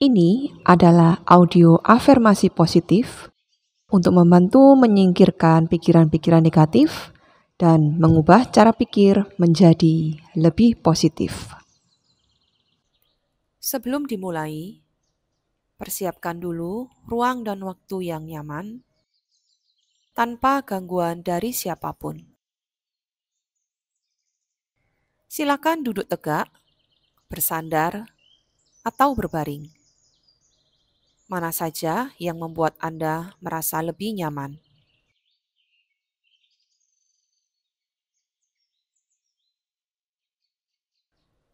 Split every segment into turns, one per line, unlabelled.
Ini adalah audio afirmasi positif untuk membantu menyingkirkan pikiran-pikiran negatif dan mengubah cara pikir menjadi lebih positif.
Sebelum dimulai, persiapkan dulu ruang dan waktu yang nyaman tanpa gangguan dari siapapun. Silakan duduk tegak, bersandar, atau berbaring. Mana saja yang membuat Anda merasa lebih nyaman.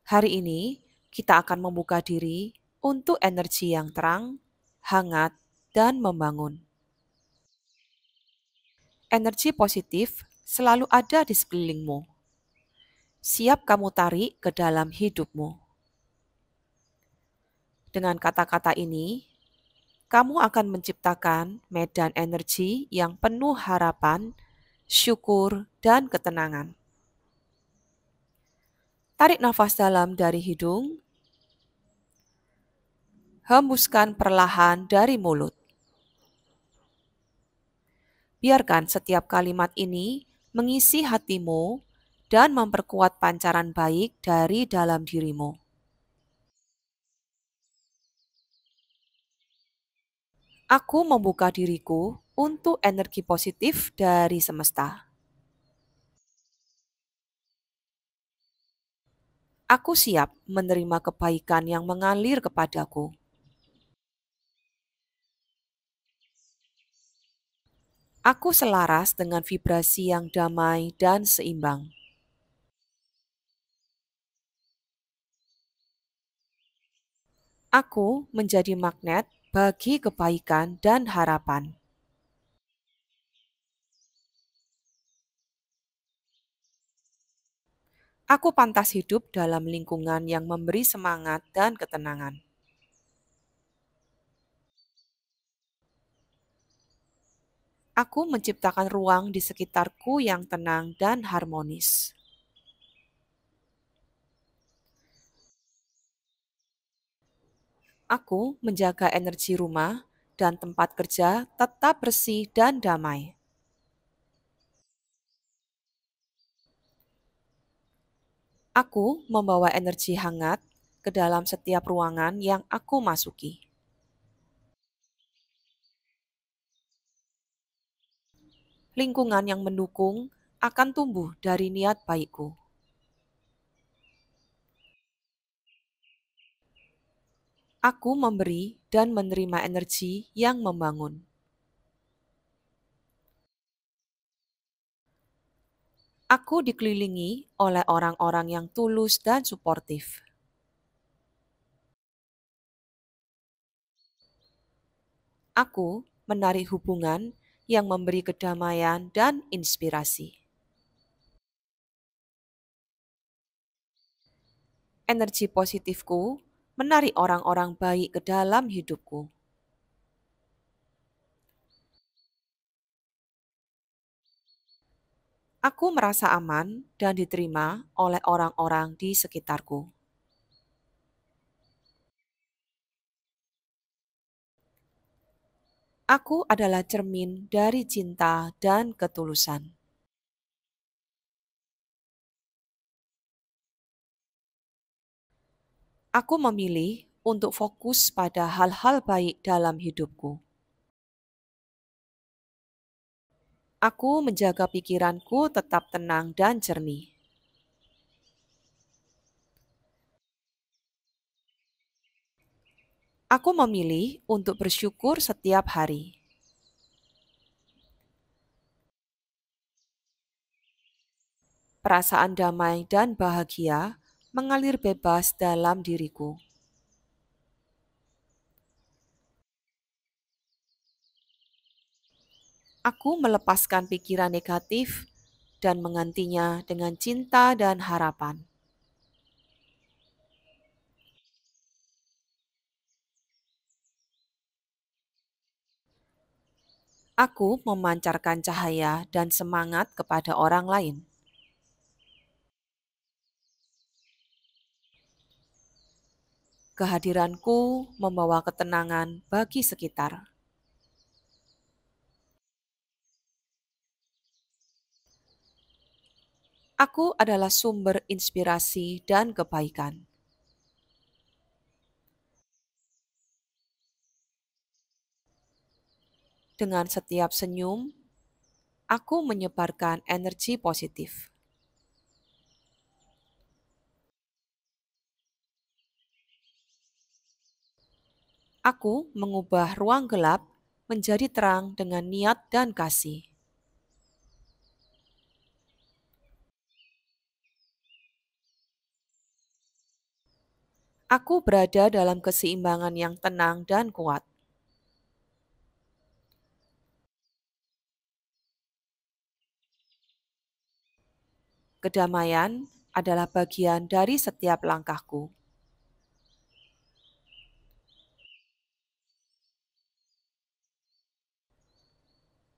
Hari ini kita akan membuka diri untuk energi yang terang, hangat, dan membangun. Energi positif selalu ada di sekelilingmu. Siap kamu tarik ke dalam hidupmu. Dengan kata-kata ini, kamu akan menciptakan medan energi yang penuh harapan, syukur, dan ketenangan. Tarik nafas dalam dari hidung, hembuskan perlahan dari mulut. Biarkan setiap kalimat ini mengisi hatimu dan memperkuat pancaran baik dari dalam dirimu. Aku membuka diriku untuk energi positif dari semesta. Aku siap menerima kebaikan yang mengalir kepadaku. Aku selaras dengan vibrasi yang damai dan seimbang. Aku menjadi magnet bagi kebaikan dan harapan. Aku pantas hidup dalam lingkungan yang memberi semangat dan ketenangan. Aku menciptakan ruang di sekitarku yang tenang dan harmonis. Aku menjaga energi rumah dan tempat kerja tetap bersih dan damai. Aku membawa energi hangat ke dalam setiap ruangan yang aku masuki. Lingkungan yang mendukung akan tumbuh dari niat baikku. Aku memberi dan menerima energi yang membangun. Aku dikelilingi oleh orang-orang yang tulus dan suportif. Aku menarik hubungan yang memberi kedamaian dan inspirasi. Energi positifku menarik orang-orang baik ke dalam hidupku. Aku merasa aman dan diterima oleh orang-orang di sekitarku. Aku adalah cermin dari cinta dan ketulusan. Aku memilih untuk fokus pada hal-hal baik dalam hidupku. Aku menjaga pikiranku tetap tenang dan jernih. Aku memilih untuk bersyukur setiap hari. Perasaan damai dan bahagia mengalir bebas dalam diriku. Aku melepaskan pikiran negatif dan menggantinya dengan cinta dan harapan. Aku memancarkan cahaya dan semangat kepada orang lain. Kehadiranku membawa ketenangan bagi sekitar. Aku adalah sumber inspirasi dan kebaikan. Dengan setiap senyum, aku menyebarkan energi positif. Aku mengubah ruang gelap menjadi terang dengan niat dan kasih. Aku berada dalam keseimbangan yang tenang dan kuat. Kedamaian adalah bagian dari setiap langkahku.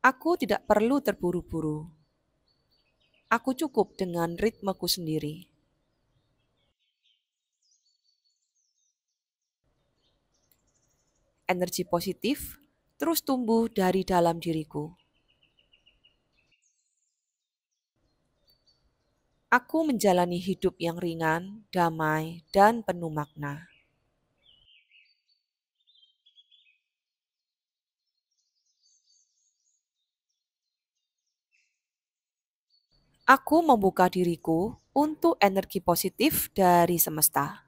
Aku tidak perlu terburu-buru. Aku cukup dengan ritmeku sendiri. Energi positif terus tumbuh dari dalam diriku. Aku menjalani hidup yang ringan, damai, dan penuh makna. Aku membuka diriku untuk energi positif dari semesta.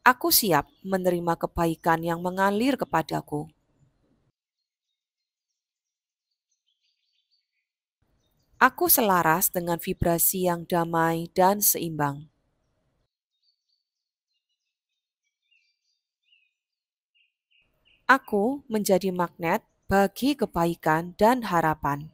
Aku siap menerima kebaikan yang mengalir kepadaku. Aku selaras dengan vibrasi yang damai dan seimbang. Aku menjadi magnet bagi kebaikan dan harapan.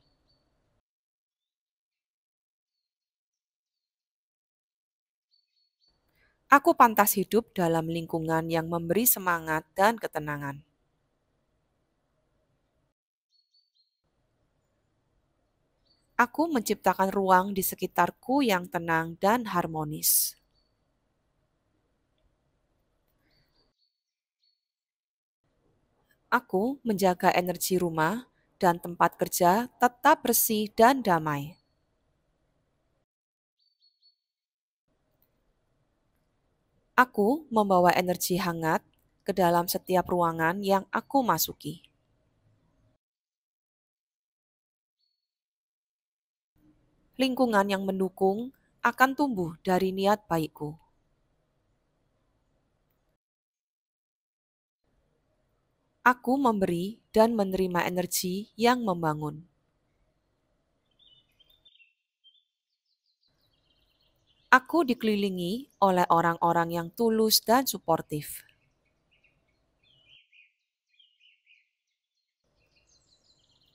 Aku pantas hidup dalam lingkungan yang memberi semangat dan ketenangan. Aku menciptakan ruang di sekitarku yang tenang dan harmonis. Aku menjaga energi rumah dan tempat kerja tetap bersih dan damai. Aku membawa energi hangat ke dalam setiap ruangan yang aku masuki. Lingkungan yang mendukung akan tumbuh dari niat baikku. Aku memberi dan menerima energi yang membangun. Aku dikelilingi oleh orang-orang yang tulus dan suportif.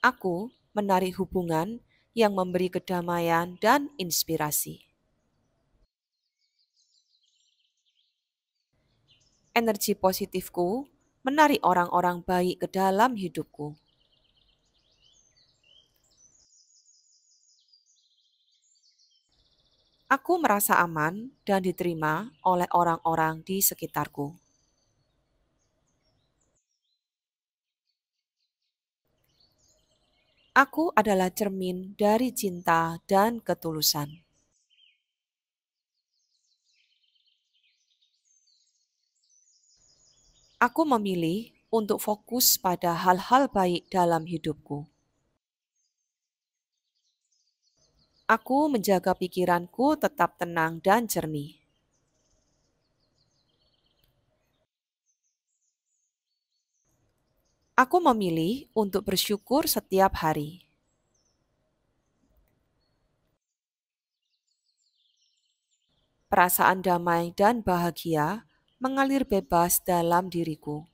Aku menarik hubungan yang memberi kedamaian dan inspirasi. Energi positifku menarik orang-orang baik ke dalam hidupku. Aku merasa aman dan diterima oleh orang-orang di sekitarku. Aku adalah cermin dari cinta dan ketulusan. Aku memilih untuk fokus pada hal-hal baik dalam hidupku. Aku menjaga pikiranku tetap tenang dan jernih. Aku memilih untuk bersyukur setiap hari. Perasaan damai dan bahagia mengalir bebas dalam diriku.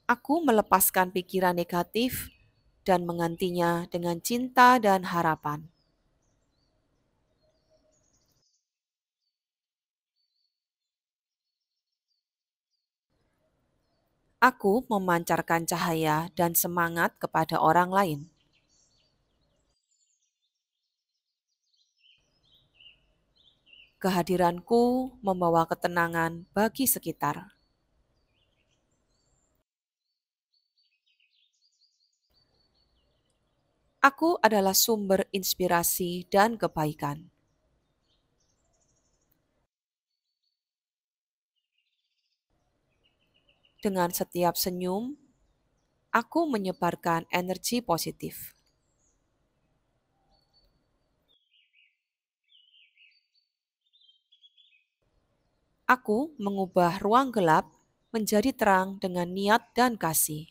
Aku melepaskan pikiran negatif dan menggantinya dengan cinta dan harapan. Aku memancarkan cahaya dan semangat kepada orang lain. Kehadiranku membawa ketenangan bagi sekitar. Aku adalah sumber inspirasi dan kebaikan. Dengan setiap senyum, aku menyebarkan energi positif. Aku mengubah ruang gelap menjadi terang dengan niat dan kasih.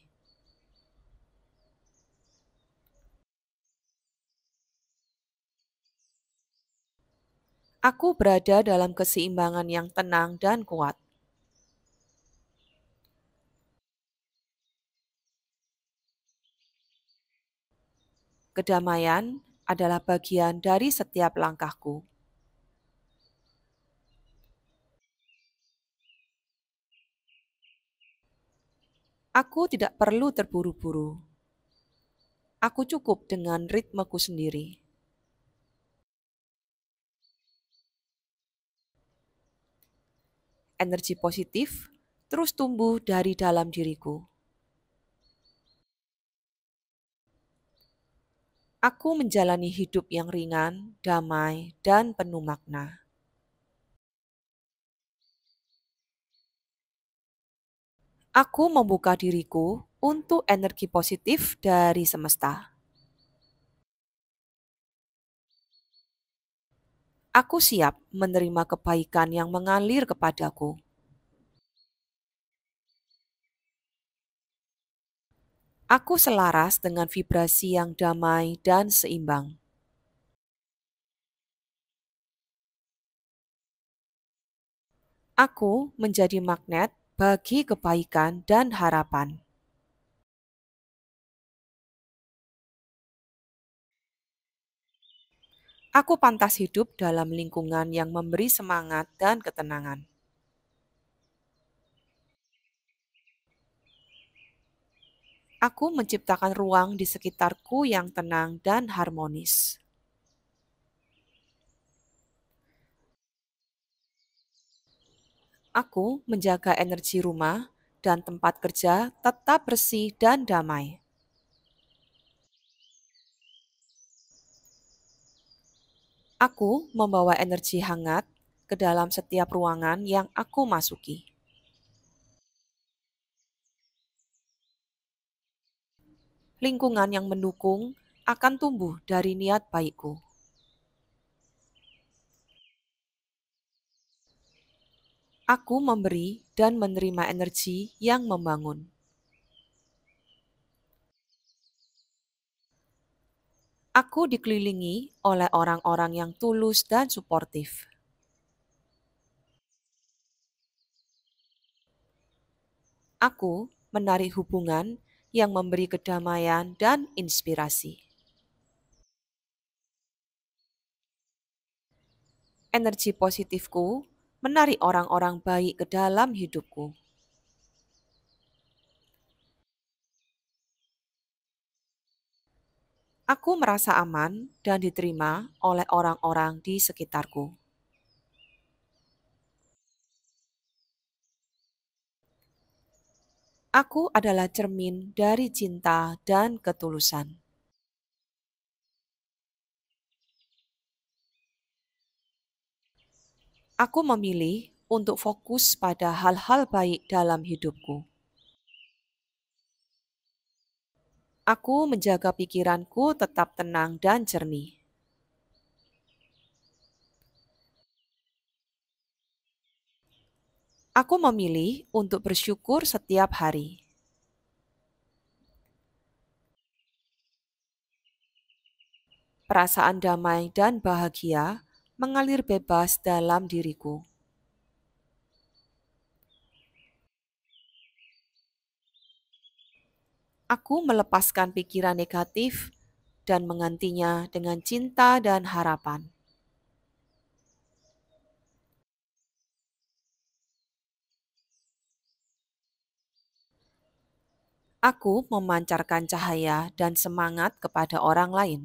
Aku berada dalam keseimbangan yang tenang dan kuat. Kedamaian adalah bagian dari setiap langkahku. Aku tidak perlu terburu-buru. Aku cukup dengan ritmeku sendiri. Energi positif terus tumbuh dari dalam diriku. Aku menjalani hidup yang ringan, damai, dan penuh makna. Aku membuka diriku untuk energi positif dari semesta. Aku siap menerima kebaikan yang mengalir kepadaku. Aku selaras dengan vibrasi yang damai dan seimbang. Aku menjadi magnet bagi kebaikan dan harapan. Aku pantas hidup dalam lingkungan yang memberi semangat dan ketenangan. Aku menciptakan ruang di sekitarku yang tenang dan harmonis. Aku menjaga energi rumah dan tempat kerja tetap bersih dan damai. Aku membawa energi hangat ke dalam setiap ruangan yang aku masuki. Lingkungan yang mendukung akan tumbuh dari niat baikku. Aku memberi dan menerima energi yang membangun. Aku dikelilingi oleh orang-orang yang tulus dan suportif. Aku menarik hubungan yang memberi kedamaian dan inspirasi. Energi positifku menarik orang-orang baik ke dalam hidupku. Aku merasa aman dan diterima oleh orang-orang di sekitarku. Aku adalah cermin dari cinta dan ketulusan. Aku memilih untuk fokus pada hal-hal baik dalam hidupku. Aku menjaga pikiranku tetap tenang dan jernih. Aku memilih untuk bersyukur setiap hari. Perasaan damai dan bahagia mengalir bebas dalam diriku. Aku melepaskan pikiran negatif dan menggantinya dengan cinta dan harapan. Aku memancarkan cahaya dan semangat kepada orang lain.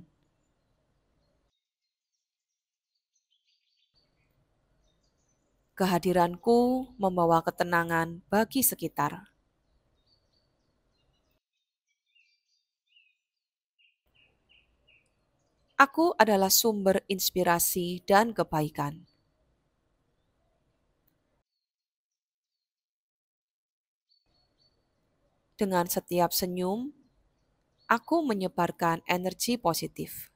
Kehadiranku membawa ketenangan bagi sekitar. Aku adalah sumber inspirasi dan kebaikan. Dengan setiap senyum, aku menyebarkan energi positif.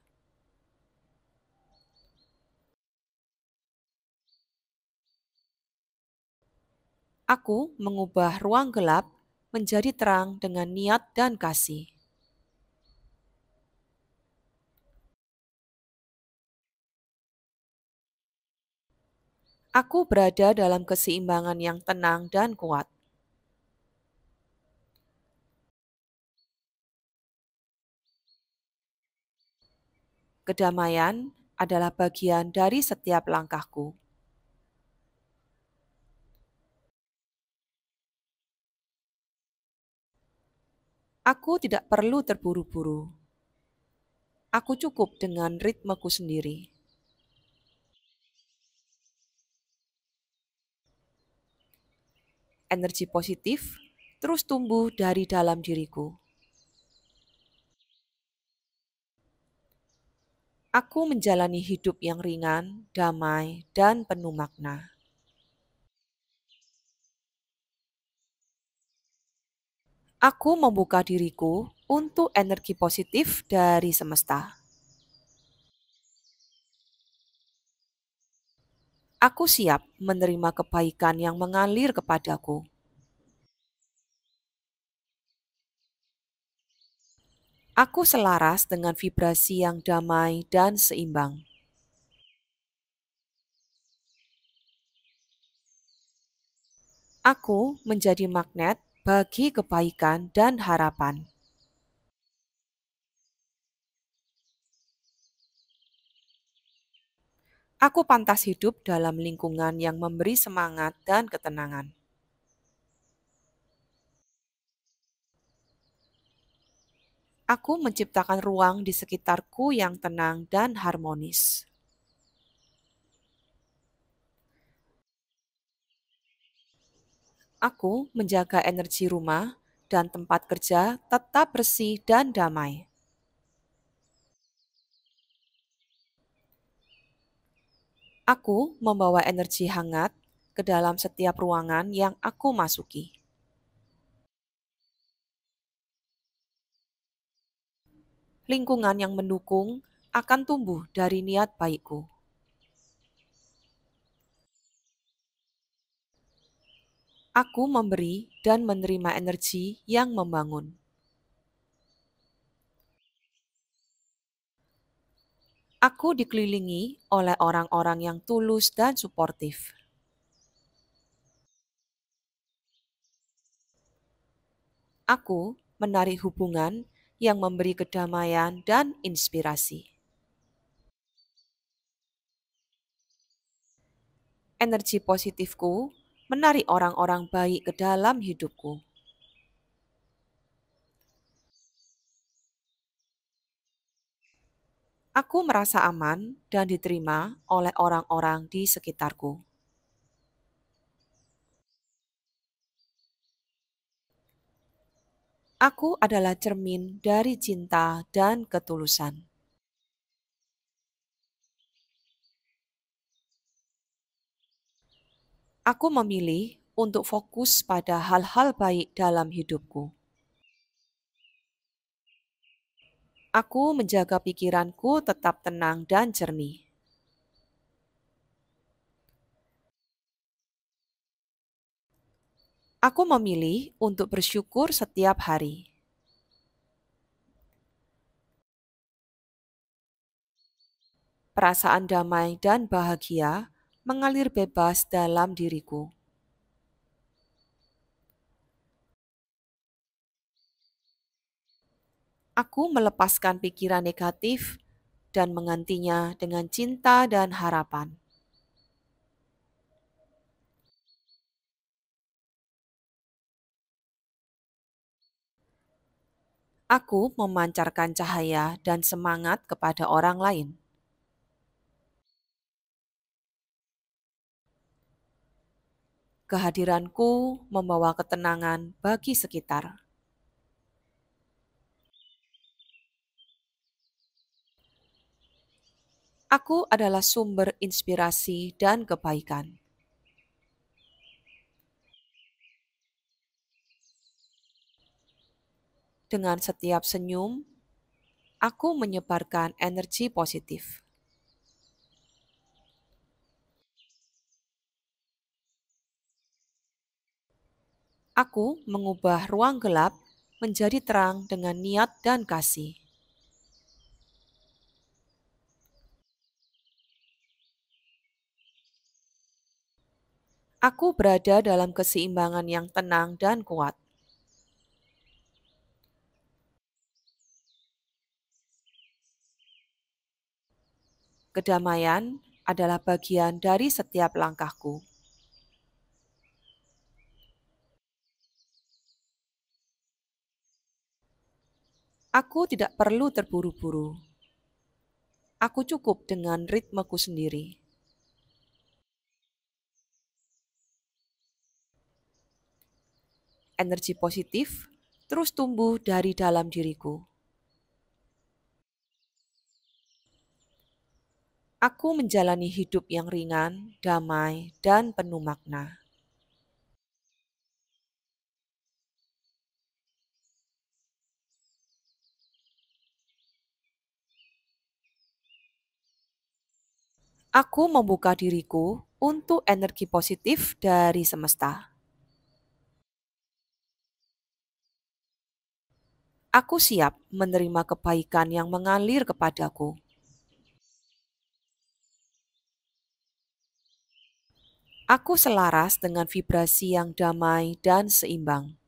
Aku mengubah ruang gelap menjadi terang dengan niat dan kasih. Aku berada dalam keseimbangan yang tenang dan kuat. Kedamaian adalah bagian dari setiap langkahku. Aku tidak perlu terburu-buru. Aku cukup dengan ritmeku sendiri. Energi positif terus tumbuh dari dalam diriku. Aku menjalani hidup yang ringan, damai, dan penuh makna. Aku membuka diriku untuk energi positif dari semesta. Aku siap menerima kebaikan yang mengalir kepadaku. Aku selaras dengan vibrasi yang damai dan seimbang. Aku menjadi magnet bagi kebaikan dan harapan. Aku pantas hidup dalam lingkungan yang memberi semangat dan ketenangan. Aku menciptakan ruang di sekitarku yang tenang dan harmonis. Aku menjaga energi rumah dan tempat kerja tetap bersih dan damai. Aku membawa energi hangat ke dalam setiap ruangan yang aku masuki. Lingkungan yang mendukung akan tumbuh dari niat baikku. Aku memberi dan menerima energi yang membangun. Aku dikelilingi oleh orang-orang yang tulus dan suportif. Aku menarik hubungan yang memberi kedamaian dan inspirasi. Energi positifku menarik orang-orang baik ke dalam hidupku. Aku merasa aman dan diterima oleh orang-orang di sekitarku. Aku adalah cermin dari cinta dan ketulusan. Aku memilih untuk fokus pada hal-hal baik dalam hidupku. Aku menjaga pikiranku tetap tenang dan jernih. Aku memilih untuk bersyukur setiap hari. Perasaan damai dan bahagia mengalir bebas dalam diriku. Aku melepaskan pikiran negatif dan menggantinya dengan cinta dan harapan. Aku memancarkan cahaya dan semangat kepada orang lain. Kehadiranku membawa ketenangan bagi sekitar. Aku adalah sumber inspirasi dan kebaikan. Dengan setiap senyum, aku menyebarkan energi positif. Aku mengubah ruang gelap menjadi terang dengan niat dan kasih. Aku berada dalam keseimbangan yang tenang dan kuat. Kedamaian adalah bagian dari setiap langkahku. Aku tidak perlu terburu-buru. Aku cukup dengan ritmeku sendiri. Energi positif terus tumbuh dari dalam diriku. Aku menjalani hidup yang ringan, damai, dan penuh makna. Aku membuka diriku untuk energi positif dari semesta. Aku siap menerima kebaikan yang mengalir kepadaku. Aku selaras dengan vibrasi yang damai dan seimbang.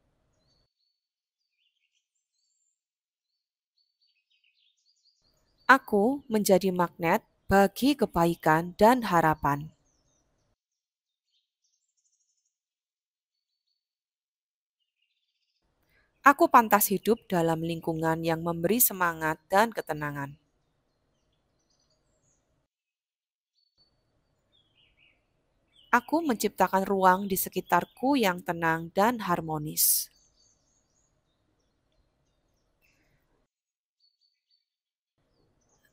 Aku menjadi magnet bagi kebaikan dan harapan. Aku pantas hidup dalam lingkungan yang memberi semangat dan ketenangan. Aku menciptakan ruang di sekitarku yang tenang dan harmonis.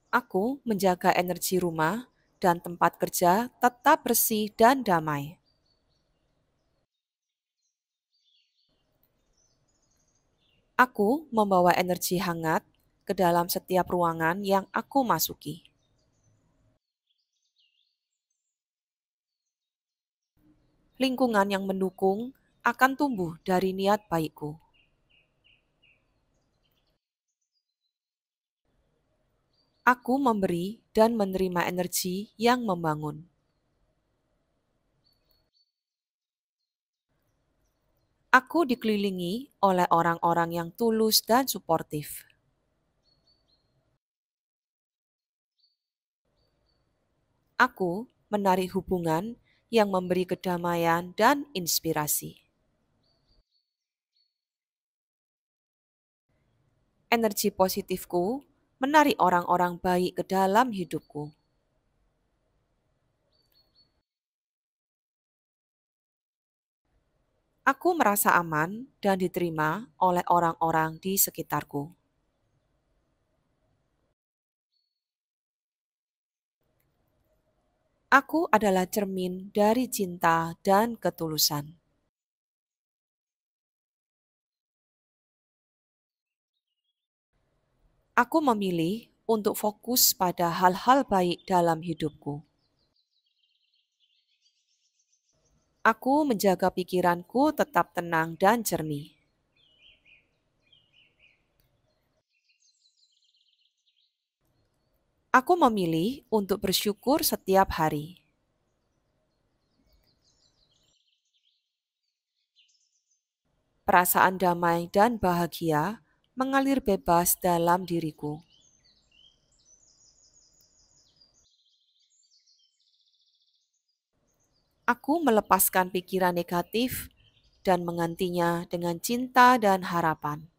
Aku menjaga energi rumah dan tempat kerja tetap bersih dan damai. Aku membawa energi hangat ke dalam setiap ruangan yang aku masuki. Lingkungan yang mendukung akan tumbuh dari niat baikku. Aku memberi dan menerima energi yang membangun. Aku dikelilingi oleh orang-orang yang tulus dan suportif. Aku menarik hubungan yang memberi kedamaian dan inspirasi. Energi positifku menarik orang-orang baik ke dalam hidupku. Aku merasa aman dan diterima oleh orang-orang di sekitarku. Aku adalah cermin dari cinta dan ketulusan. Aku memilih untuk fokus pada hal-hal baik dalam hidupku. Aku menjaga pikiranku tetap tenang dan jernih. Aku memilih untuk bersyukur setiap hari. Perasaan damai dan bahagia mengalir bebas dalam diriku. Aku melepaskan pikiran negatif dan menggantinya dengan cinta dan harapan.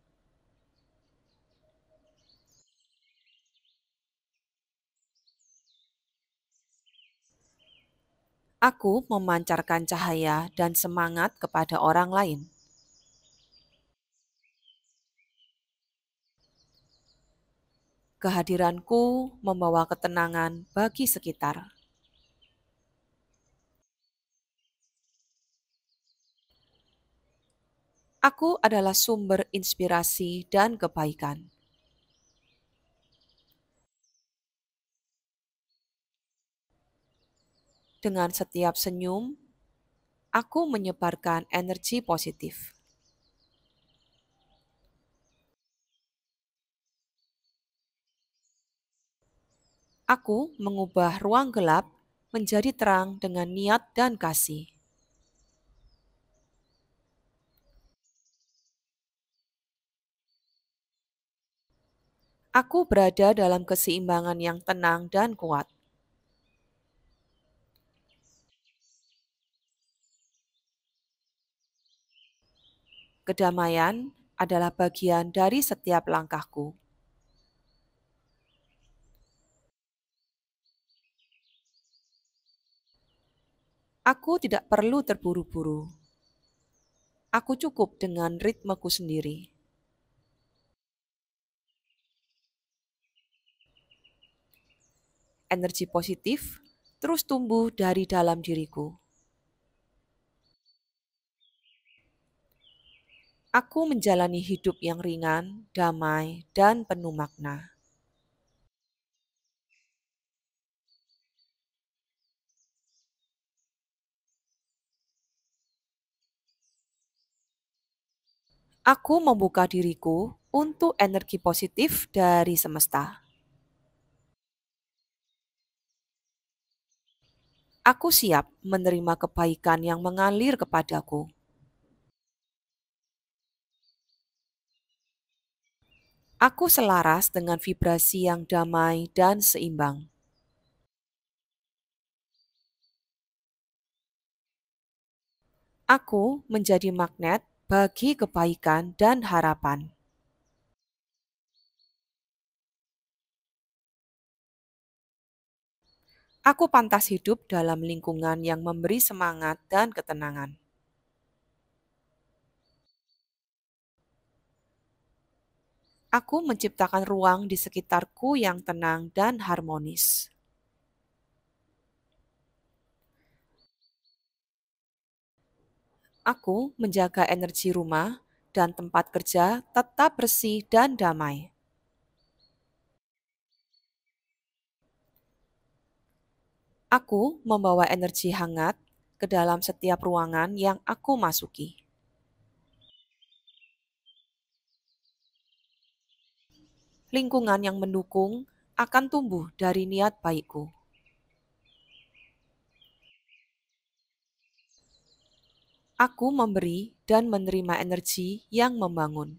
Aku memancarkan cahaya dan semangat kepada orang lain. Kehadiranku membawa ketenangan bagi sekitar. Aku adalah sumber inspirasi dan kebaikan. Dengan setiap senyum, aku menyebarkan energi positif. Aku mengubah ruang gelap menjadi terang dengan niat dan kasih. Aku berada dalam keseimbangan yang tenang dan kuat. Kedamaian adalah bagian dari setiap langkahku. Aku tidak perlu terburu-buru. Aku cukup dengan ritmeku sendiri. Energi positif terus tumbuh dari dalam diriku. Aku menjalani hidup yang ringan, damai, dan penuh makna. Aku membuka diriku untuk energi positif dari semesta. Aku siap menerima kebaikan yang mengalir kepadaku. Aku selaras dengan vibrasi yang damai dan seimbang. Aku menjadi magnet bagi kebaikan dan harapan. Aku pantas hidup dalam lingkungan yang memberi semangat dan ketenangan. Aku menciptakan ruang di sekitarku yang tenang dan harmonis. Aku menjaga energi rumah dan tempat kerja tetap bersih dan damai. Aku membawa energi hangat ke dalam setiap ruangan yang aku masuki. Lingkungan yang mendukung akan tumbuh dari niat baikku. Aku memberi dan menerima energi yang membangun.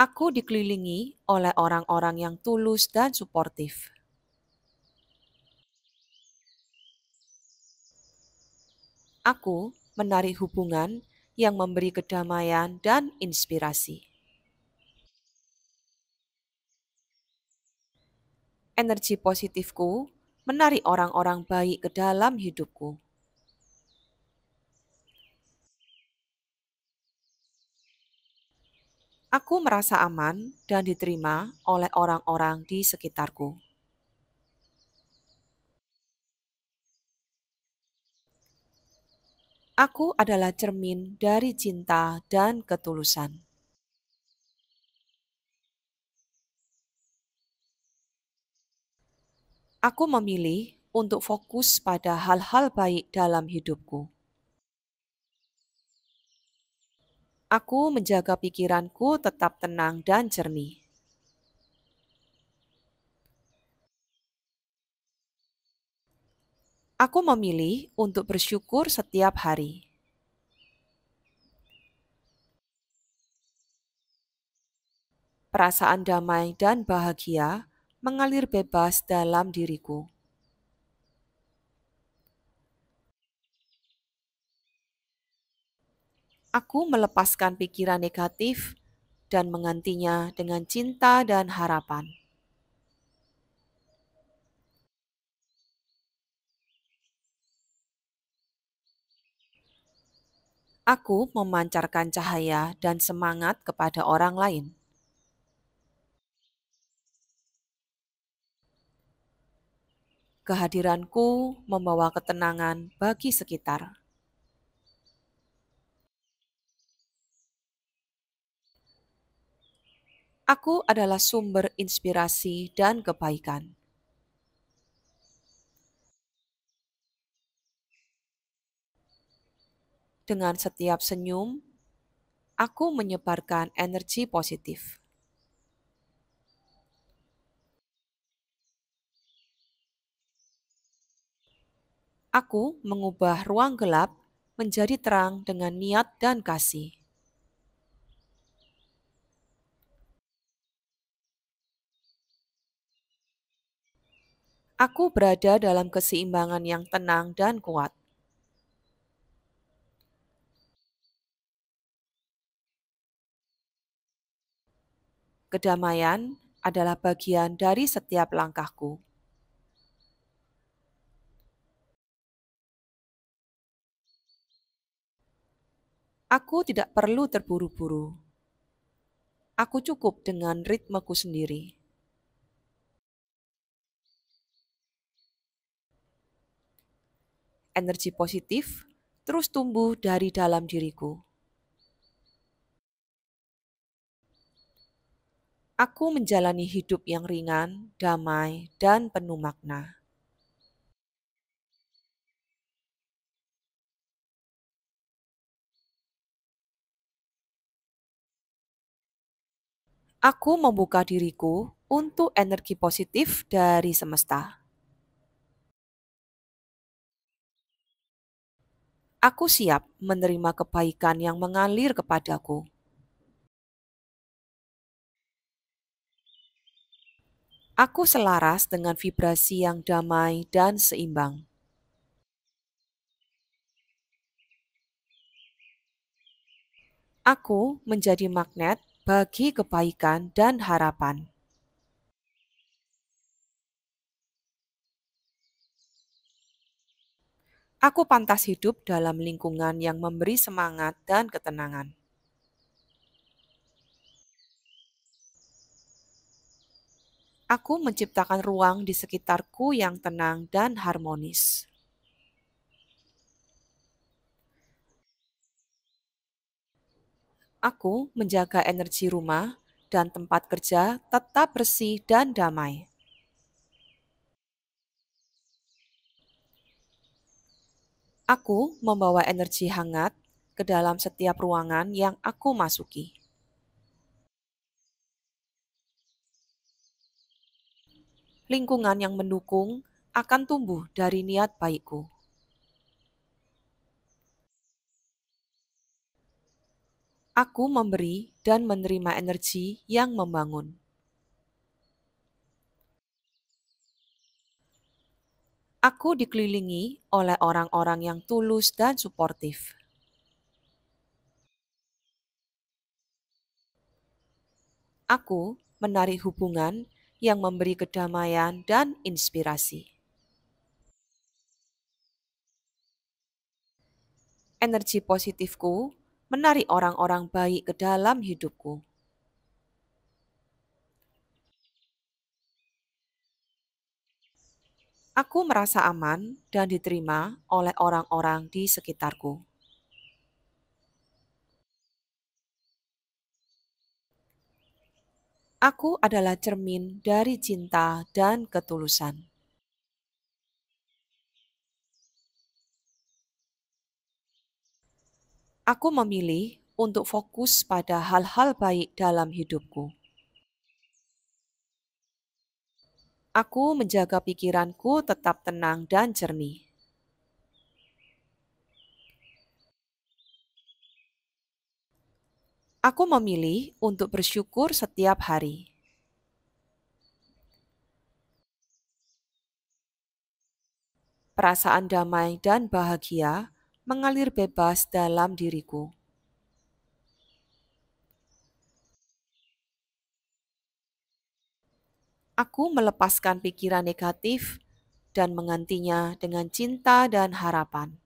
Aku dikelilingi oleh orang-orang yang tulus dan suportif. Aku menarik hubungan yang memberi kedamaian dan inspirasi. Energi positifku menarik orang-orang baik ke dalam hidupku. Aku merasa aman dan diterima oleh orang-orang di sekitarku. Aku adalah cermin dari cinta dan ketulusan. Aku memilih untuk fokus pada hal-hal baik dalam hidupku. Aku menjaga pikiranku tetap tenang dan jernih. Aku memilih untuk bersyukur setiap hari. Perasaan damai dan bahagia mengalir bebas dalam diriku. Aku melepaskan pikiran negatif dan menggantinya dengan cinta dan harapan. Aku memancarkan cahaya dan semangat kepada orang lain. Kehadiranku membawa ketenangan bagi sekitar. Aku adalah sumber inspirasi dan kebaikan. Dengan setiap senyum, aku menyebarkan energi positif. Aku mengubah ruang gelap menjadi terang dengan niat dan kasih. Aku berada dalam keseimbangan yang tenang dan kuat. Kedamaian adalah bagian dari setiap langkahku. Aku tidak perlu terburu-buru. Aku cukup dengan ritmeku sendiri. Energi positif terus tumbuh dari dalam diriku. Aku menjalani hidup yang ringan, damai, dan penuh makna. Aku membuka diriku untuk energi positif dari semesta. Aku siap menerima kebaikan yang mengalir kepadaku. Aku selaras dengan vibrasi yang damai dan seimbang. Aku menjadi magnet bagi kebaikan dan harapan. Aku pantas hidup dalam lingkungan yang memberi semangat dan ketenangan. Aku menciptakan ruang di sekitarku yang tenang dan harmonis. Aku menjaga energi rumah dan tempat kerja tetap bersih dan damai. Aku membawa energi hangat ke dalam setiap ruangan yang aku masuki. Lingkungan yang mendukung akan tumbuh dari niat baikku. Aku memberi dan menerima energi yang membangun. Aku dikelilingi oleh orang-orang yang tulus dan suportif. Aku menarik hubungan yang memberi kedamaian dan inspirasi. Energi positifku menarik orang-orang baik ke dalam hidupku. Aku merasa aman dan diterima oleh orang-orang di sekitarku. Aku adalah cermin dari cinta dan ketulusan. Aku memilih untuk fokus pada hal-hal baik dalam hidupku. Aku menjaga pikiranku tetap tenang dan jernih. Aku memilih untuk bersyukur setiap hari. Perasaan damai dan bahagia mengalir bebas dalam diriku. Aku melepaskan pikiran negatif dan menggantinya dengan cinta dan harapan.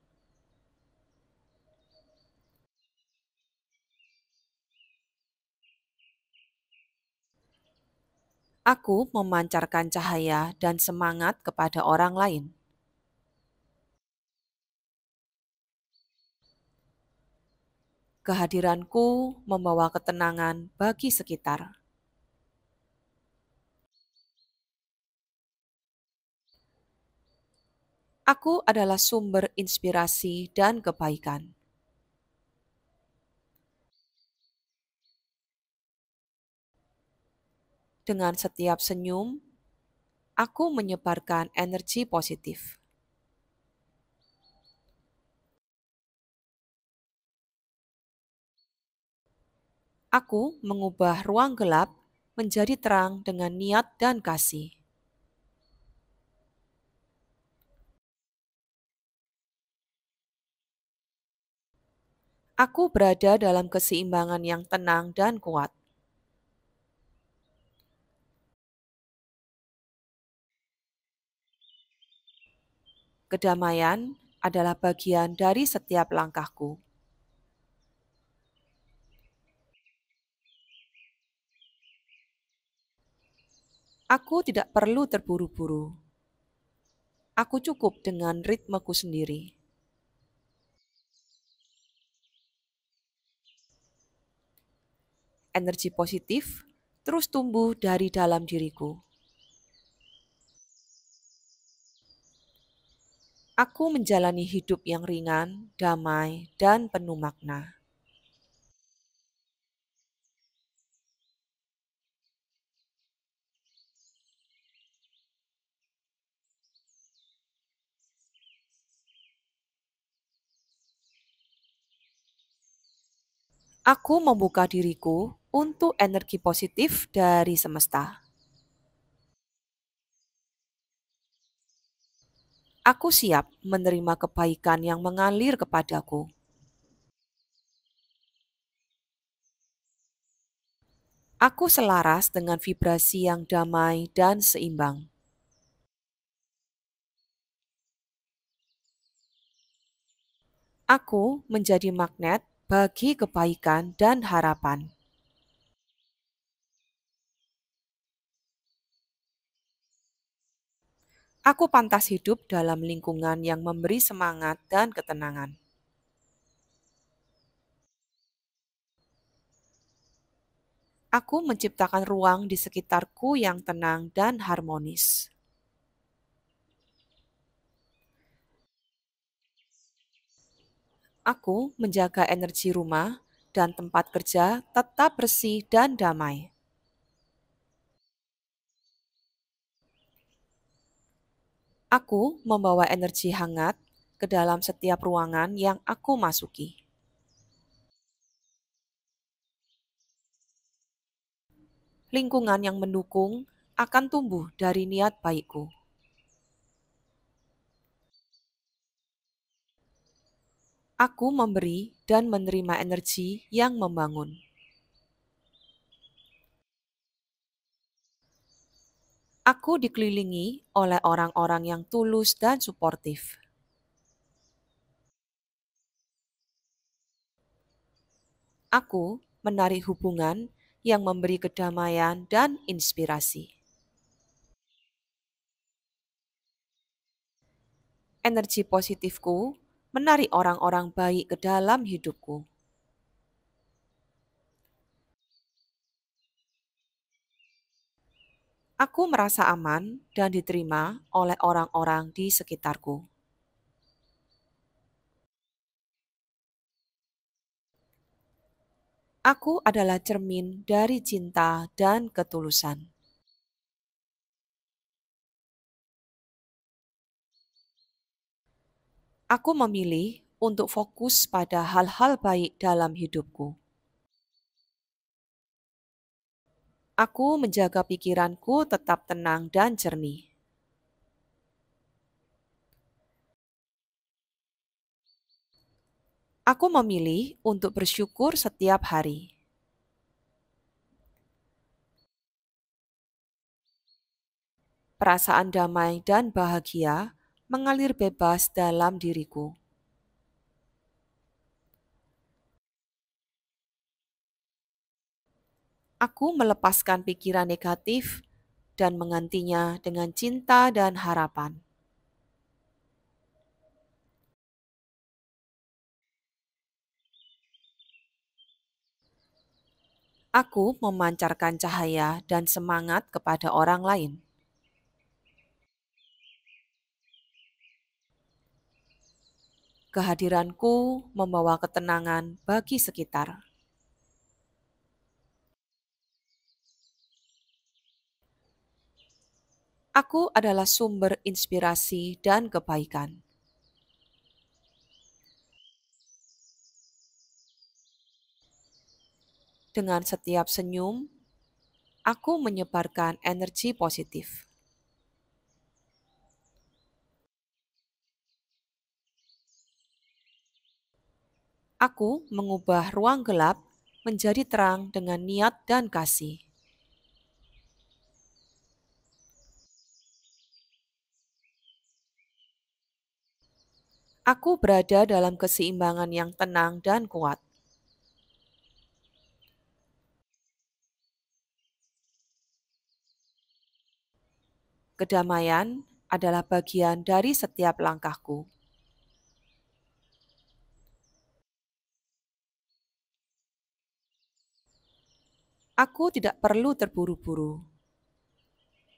Aku memancarkan cahaya dan semangat kepada orang lain. Kehadiranku membawa ketenangan bagi sekitar. Aku adalah sumber inspirasi dan kebaikan. Dengan setiap senyum, aku menyebarkan energi positif. Aku mengubah ruang gelap menjadi terang dengan niat dan kasih. Aku berada dalam keseimbangan yang tenang dan kuat. Kedamaian adalah bagian dari setiap langkahku. Aku tidak perlu terburu-buru. Aku cukup dengan ritmeku sendiri. Energi positif terus tumbuh dari dalam diriku. Aku menjalani hidup yang ringan, damai, dan penuh makna. Aku membuka diriku untuk energi positif dari semesta. Aku siap menerima kebaikan yang mengalir kepadaku. Aku selaras dengan vibrasi yang damai dan seimbang. Aku menjadi magnet bagi kebaikan dan harapan. Aku pantas hidup dalam lingkungan yang memberi semangat dan ketenangan. Aku menciptakan ruang di sekitarku yang tenang dan harmonis. Aku menjaga energi rumah dan tempat kerja tetap bersih dan damai. Aku membawa energi hangat ke dalam setiap ruangan yang aku masuki. Lingkungan yang mendukung akan tumbuh dari niat baikku. Aku memberi dan menerima energi yang membangun. Aku dikelilingi oleh orang-orang yang tulus dan suportif. Aku menarik hubungan yang memberi kedamaian dan inspirasi. Energi positifku menarik orang-orang baik ke dalam hidupku. Aku merasa aman dan diterima oleh orang-orang di sekitarku. Aku adalah cermin dari cinta dan ketulusan. Aku memilih untuk fokus pada hal-hal baik dalam hidupku. Aku menjaga pikiranku tetap tenang dan jernih. Aku memilih untuk bersyukur setiap hari. Perasaan damai dan bahagia mengalir bebas dalam diriku. Aku melepaskan pikiran negatif dan menggantinya dengan cinta dan harapan. Aku memancarkan cahaya dan semangat kepada orang lain. Kehadiranku membawa ketenangan bagi sekitar. Aku adalah sumber inspirasi dan kebaikan. Dengan setiap senyum, aku menyebarkan energi positif. Aku mengubah ruang gelap menjadi terang dengan niat dan kasih. Aku berada dalam keseimbangan yang tenang dan kuat. Kedamaian adalah bagian dari setiap langkahku. Aku tidak perlu terburu-buru.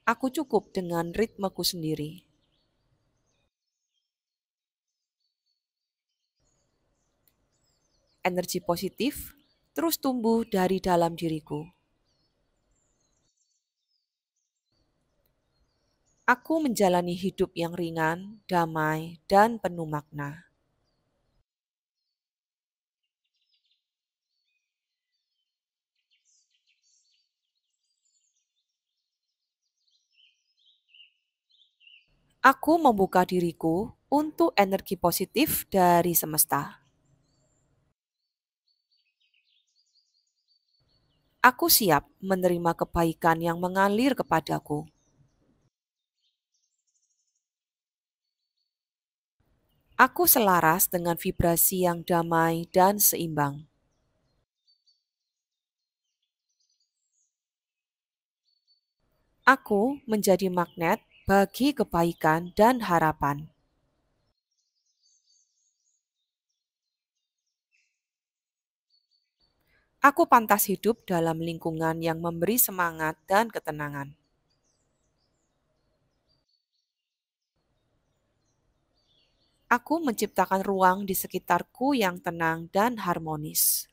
Aku cukup dengan ritmeku sendiri. Energi positif terus tumbuh dari dalam diriku. Aku menjalani hidup yang ringan, damai, dan penuh makna. Aku membuka diriku untuk energi positif dari semesta. Aku siap menerima kebaikan yang mengalir kepadaku. Aku selaras dengan vibrasi yang damai dan seimbang. Aku menjadi magnet bagi kebaikan dan harapan. Aku pantas hidup dalam lingkungan yang memberi semangat dan ketenangan. Aku menciptakan ruang di sekitarku yang tenang dan harmonis.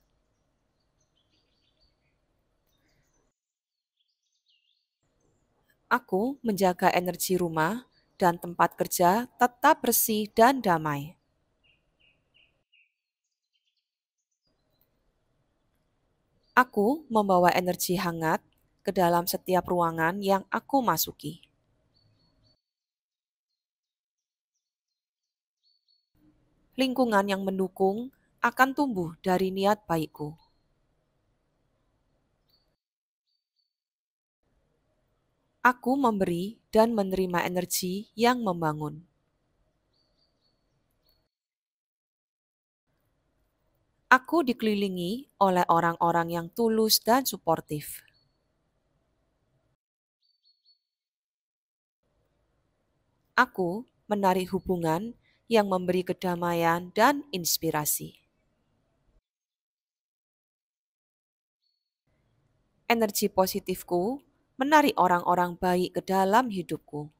Aku menjaga energi rumah dan tempat kerja tetap bersih dan damai. Aku membawa energi hangat ke dalam setiap ruangan yang aku masuki. Lingkungan yang mendukung akan tumbuh dari niat baikku. Aku memberi dan menerima energi yang membangun. Aku dikelilingi oleh orang-orang yang tulus dan suportif. Aku menarik hubungan yang memberi kedamaian dan inspirasi. Energi positifku menarik orang-orang baik ke dalam hidupku.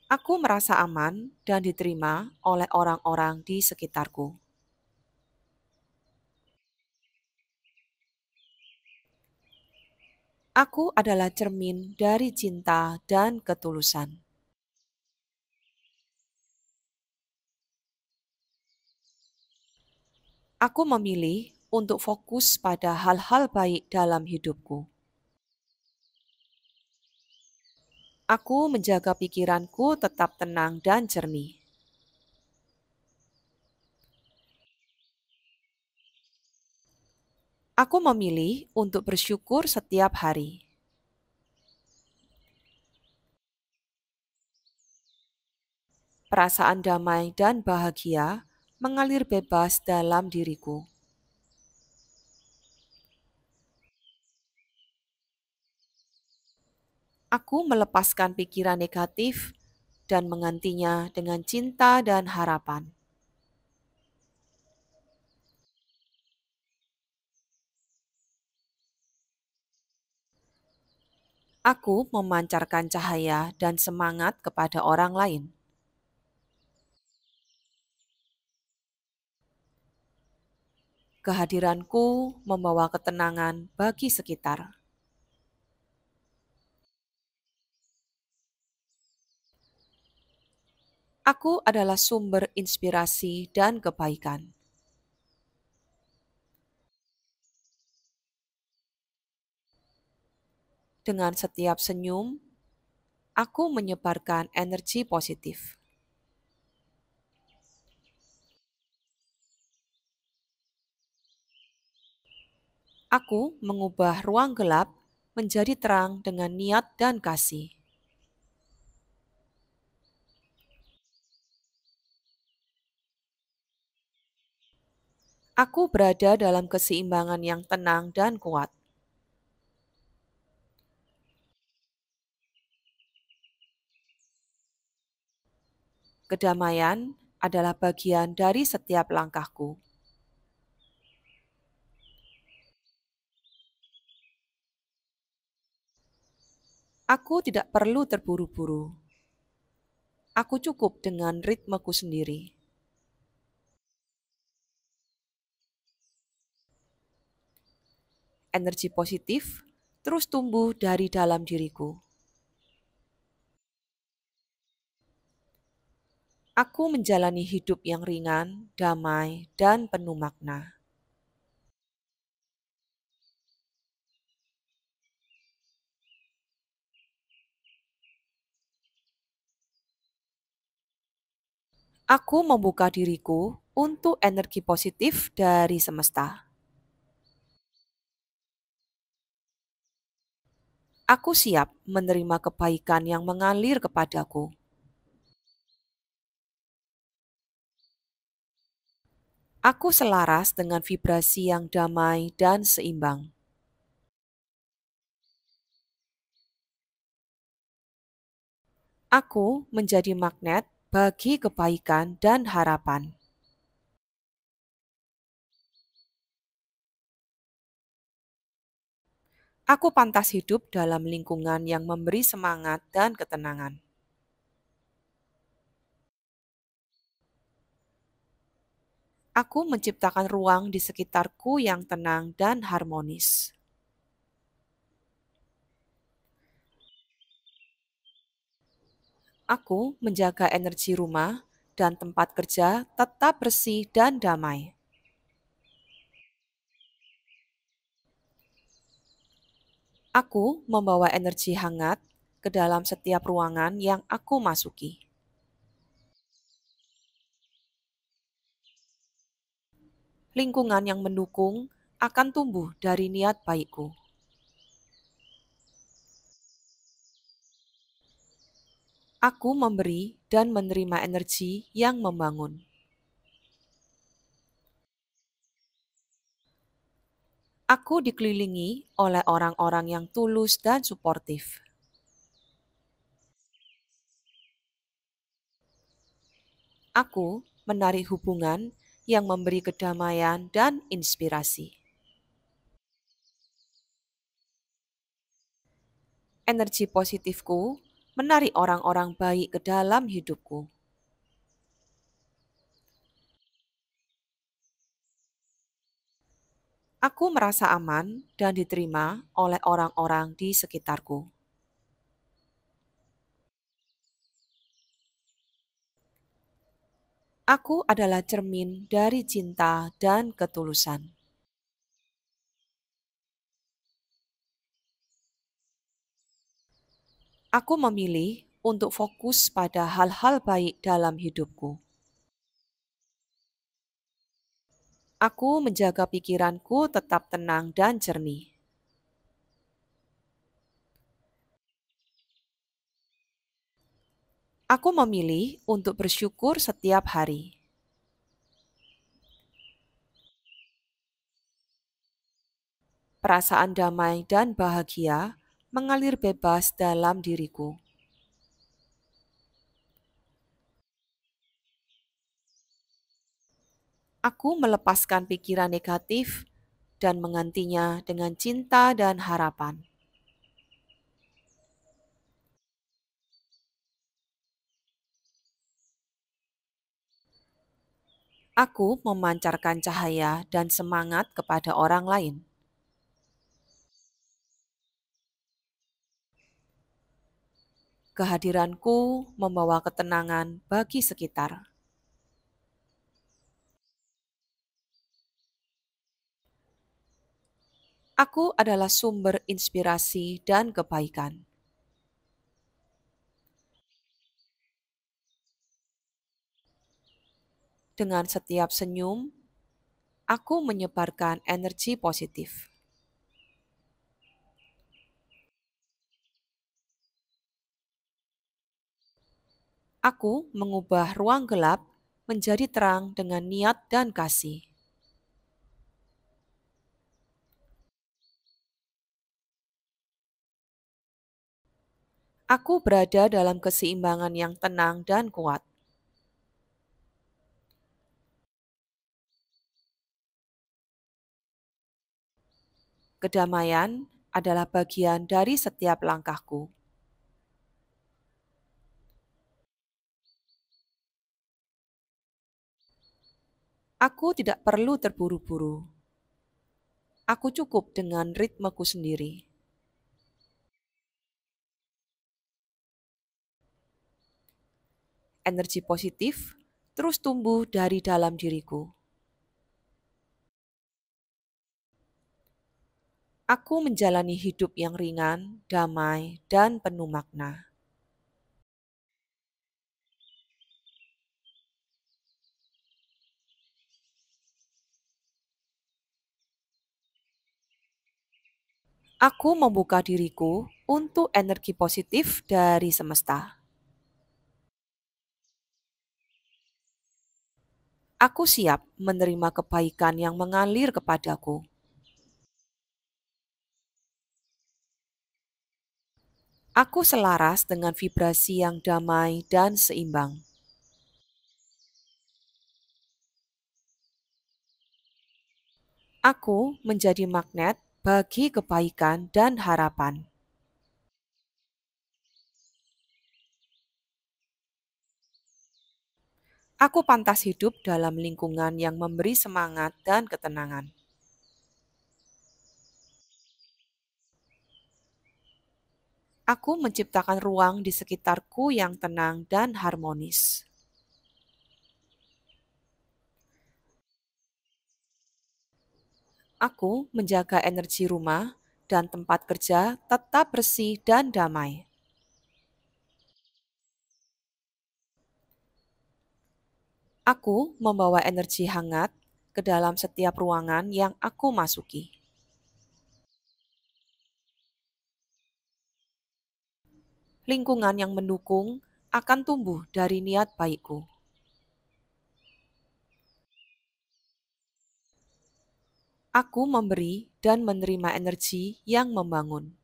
Aku merasa aman dan diterima oleh orang-orang di sekitarku. Aku adalah cermin dari cinta dan ketulusan. Aku memilih untuk fokus pada hal-hal baik dalam hidupku. Aku menjaga pikiranku tetap tenang dan jernih. Aku memilih untuk bersyukur setiap hari. Perasaan damai dan bahagia mengalir bebas dalam diriku. Aku melepaskan pikiran negatif dan menggantinya dengan cinta dan harapan. Aku memancarkan cahaya dan semangat kepada orang lain. Kehadiranku membawa ketenangan bagi sekitar. Aku adalah sumber inspirasi dan kebaikan. Dengan setiap senyum, aku menyebarkan energi positif. Aku mengubah ruang gelap menjadi terang dengan niat dan kasih. Aku berada dalam keseimbangan yang tenang dan kuat. Kedamaian adalah bagian dari setiap langkahku. Aku tidak perlu terburu-buru. Aku cukup dengan ritmeku sendiri. Energi positif terus tumbuh dari dalam diriku. Aku menjalani hidup yang ringan, damai, dan penuh makna. Aku membuka diriku untuk energi positif dari semesta. Aku siap menerima kebaikan yang mengalir kepadaku. Aku selaras dengan vibrasi yang damai dan seimbang. Aku menjadi magnet bagi kebaikan dan harapan. Aku pantas hidup dalam lingkungan yang memberi semangat dan ketenangan. Aku menciptakan ruang di sekitarku yang tenang dan harmonis. Aku menjaga energi rumah dan tempat kerja tetap bersih dan damai. Aku membawa energi hangat ke dalam setiap ruangan yang aku masuki. Lingkungan yang mendukung akan tumbuh dari niat baikku. Aku memberi dan menerima energi yang membangun. Aku dikelilingi oleh orang-orang yang tulus dan suportif. Aku menarik hubungan yang memberi kedamaian dan inspirasi. Energi positifku menarik orang-orang baik ke dalam hidupku. Aku merasa aman dan diterima oleh orang-orang di sekitarku. Aku adalah cermin dari cinta dan ketulusan. Aku memilih untuk fokus pada hal-hal baik dalam hidupku. Aku menjaga pikiranku tetap tenang dan jernih. Aku memilih untuk bersyukur setiap hari. Perasaan damai dan bahagia mengalir bebas dalam diriku. Aku melepaskan pikiran negatif dan menggantinya dengan cinta dan harapan. Aku memancarkan cahaya dan semangat kepada orang lain. Kehadiranku membawa ketenangan bagi sekitar. Aku adalah sumber inspirasi dan kebaikan. Dengan setiap senyum, aku menyebarkan energi positif. Aku mengubah ruang gelap menjadi terang dengan niat dan kasih. Aku berada dalam keseimbangan yang tenang dan kuat. Kedamaian adalah bagian dari setiap langkahku. Aku tidak perlu terburu-buru. Aku cukup dengan ritmeku sendiri. Energi positif terus tumbuh dari dalam diriku. Aku menjalani hidup yang ringan, damai, dan penuh makna. Aku membuka diriku untuk energi positif dari semesta. Aku siap menerima kebaikan yang mengalir kepadaku. Aku selaras dengan vibrasi yang damai dan seimbang. Aku menjadi magnet bagi kebaikan dan harapan. Aku pantas hidup dalam lingkungan yang memberi semangat dan ketenangan. Aku menciptakan ruang di sekitarku yang tenang dan harmonis. Aku menjaga energi rumah dan tempat kerja tetap bersih dan damai. Aku membawa energi hangat ke dalam setiap ruangan yang aku masuki. Lingkungan yang mendukung akan tumbuh dari niat baikku. Aku memberi dan menerima energi yang membangun.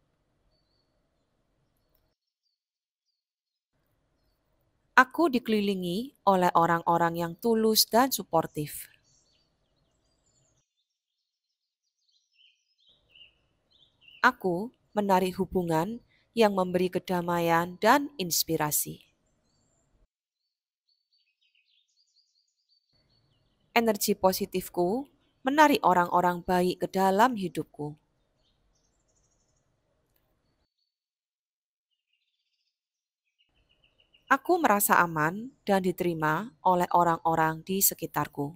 Aku dikelilingi oleh orang-orang yang tulus dan suportif. Aku menarik hubungan yang memberi kedamaian dan inspirasi. Energi positifku menarik orang-orang baik ke dalam hidupku. Aku merasa aman dan diterima oleh orang-orang di sekitarku.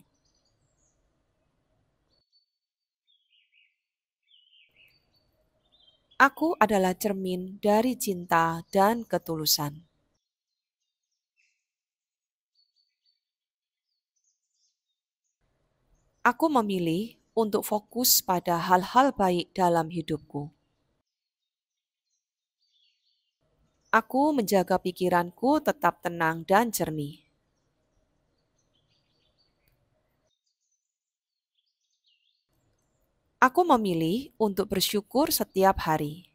Aku adalah cermin dari cinta dan ketulusan. Aku memilih untuk fokus pada hal-hal baik dalam hidupku. Aku menjaga pikiranku tetap tenang dan jernih. Aku memilih untuk bersyukur setiap hari.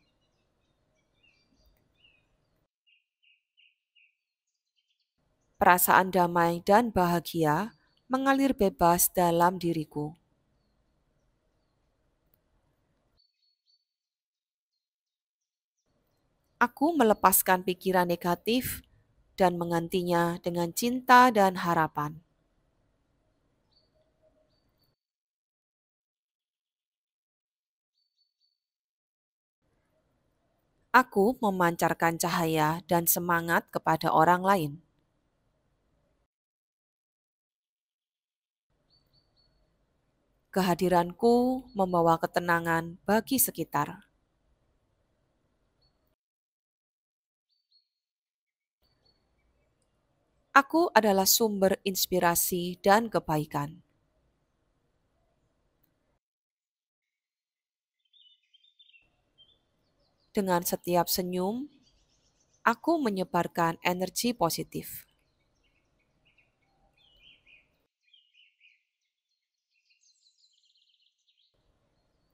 Perasaan damai dan bahagia mengalir bebas dalam diriku. Aku melepaskan pikiran negatif dan menggantinya dengan cinta dan harapan. Aku memancarkan cahaya dan semangat kepada orang lain. Kehadiranku membawa ketenangan bagi sekitar. Aku adalah sumber inspirasi dan kebaikan. Dengan setiap senyum, aku menyebarkan energi positif.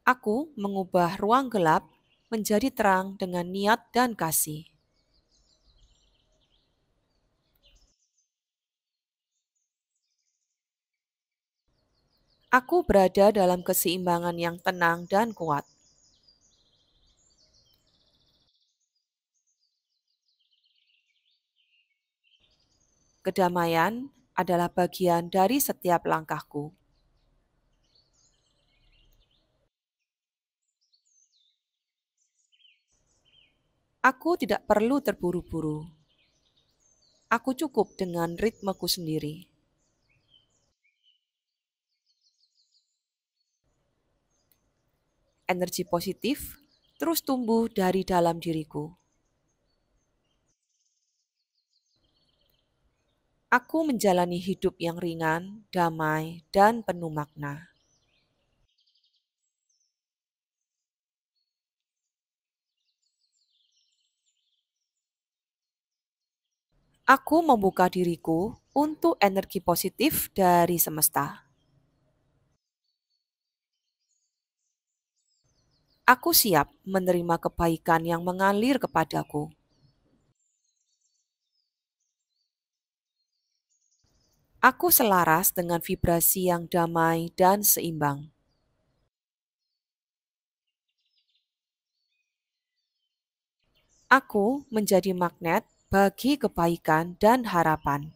Aku mengubah ruang gelap menjadi terang dengan niat dan kasih. Aku berada dalam keseimbangan yang tenang dan kuat. Kedamaian adalah bagian dari setiap langkahku. Aku tidak perlu terburu-buru. Aku cukup dengan ritmeku sendiri. Energi positif terus tumbuh dari dalam diriku. Aku menjalani hidup yang ringan, damai, dan penuh makna. Aku membuka diriku untuk energi positif dari semesta. Aku siap menerima kebaikan yang mengalir kepadaku. Aku selaras dengan vibrasi yang damai dan seimbang. Aku menjadi magnet bagi kebaikan dan harapan.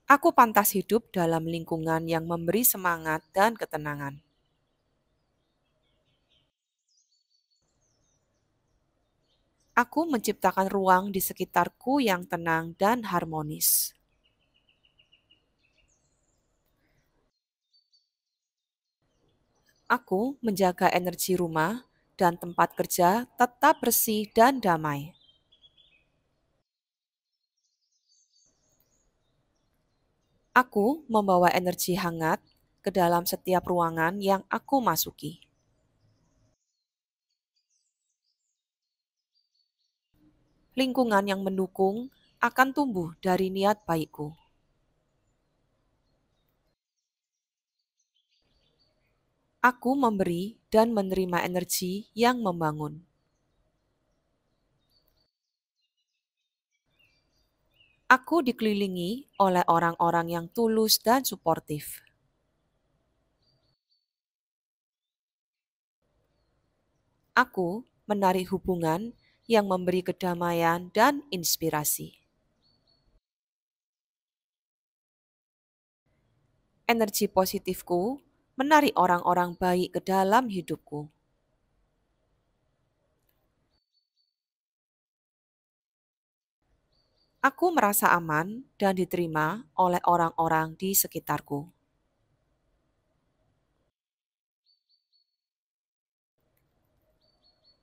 Aku pantas hidup dalam lingkungan yang memberi semangat dan ketenangan. Aku menciptakan ruang di sekitarku yang tenang dan harmonis. Aku menjaga energi rumah dan tempat kerja tetap bersih dan damai. Aku membawa energi hangat ke dalam setiap ruangan yang aku masuki. Lingkungan yang mendukung akan tumbuh dari niat baikku. Aku memberi dan menerima energi yang membangun. Aku dikelilingi oleh orang-orang yang tulus dan suportif. Aku menarik hubungan yang memberi kedamaian dan inspirasi. Energi positifku menarik orang-orang baik ke dalam hidupku. Aku merasa aman dan diterima oleh orang-orang di sekitarku.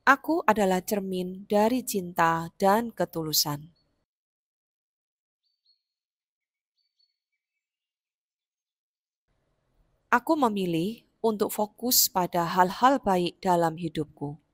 Aku adalah cermin dari cinta dan ketulusan. Aku memilih untuk fokus pada hal-hal baik dalam hidupku.